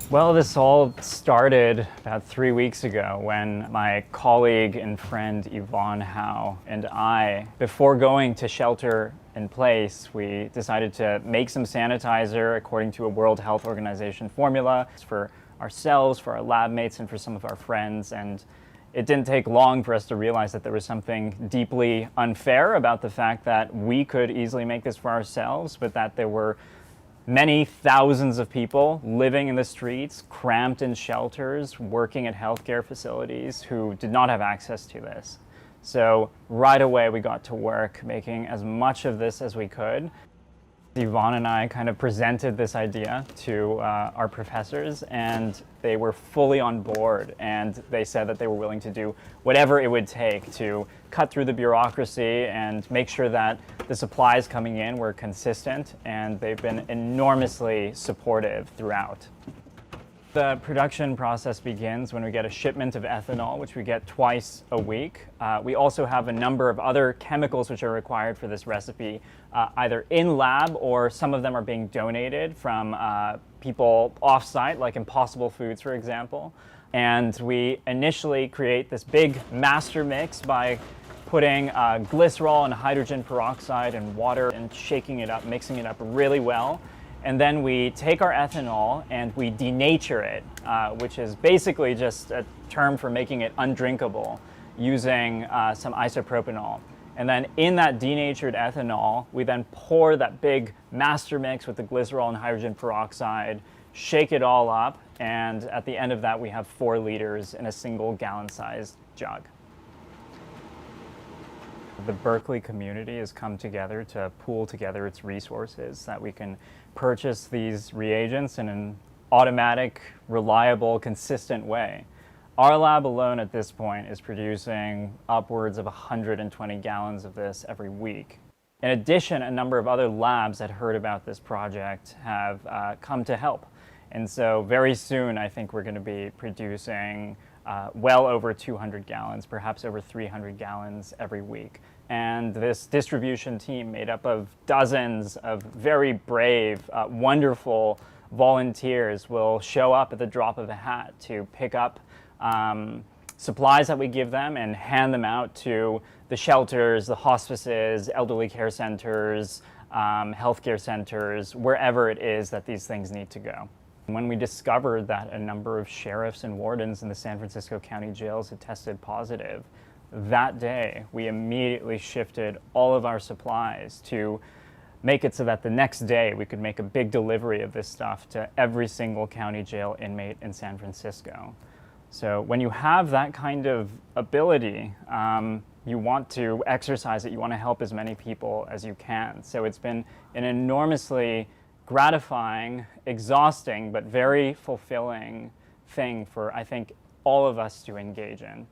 Well, this all started about 3 weeks ago when my colleague and friend Yvonne Howe and I, before going to shelter in place, we decided to make some sanitizer according to a World Health Organization formula for ourselves, for our lab mates, and for some of our friends. And it didn't take long for us to realize that there was something deeply unfair about the fact that we could easily make this for ourselves, but that there were many thousands of people living in the streets, cramped in shelters, working at healthcare facilities who did not have access to this. So right away we got to work making as much of this as we could. Yvonne and I kind of presented this idea to our professors, and they were fully on board, and they said that they were willing to do whatever it would take to cut through the bureaucracy and make sure that the supplies coming in were consistent, and they've been enormously supportive throughout. The production process begins when we get a shipment of ethanol, which we get twice a week. We also have a number of other chemicals which are required for this recipe, either in lab or some of them are being donated from people off-site, like Impossible Foods, for example. And we initially create this big master mix by putting glycerol and hydrogen peroxide and water and shaking it up, mixing it up really well. And then we take our ethanol and we denature it, which is basically just a term for making it undrinkable, using some isopropanol. And then in that denatured ethanol, we then pour that big master mix with the glycerol and hydrogen peroxide, shake it all up, and at the end of that we have 4 liters in a single gallon-sized jug. The Berkeley community has come together to pool together its resources so that we can purchase these reagents in an automatic, reliable, consistent way. Our lab alone at this point is producing upwards of 120 gallons of this every week. In addition, a number of other labs that heard about this project have come to help. And so very soon I think we're going to be producing well over 200 gallons, perhaps over 300 gallons every week. And this distribution team made up of dozens of very brave, wonderful volunteers will show up at the drop of a hat to pick up supplies that we give them and hand them out to the shelters, the hospices, elderly care centers, healthcare centers, wherever it is that these things need to go. When we discovered that a number of sheriffs and wardens in the San Francisco County jails had tested positive, that day we immediately shifted all of our supplies to make it so that the next day we could make a big delivery of this stuff to every single county jail inmate in San Francisco. So when you have that kind of ability, you want to exercise it, you want to help as many people as you can. So it's been an enormously gratifying, exhausting, but very fulfilling thing for, I think, all of us to engage in.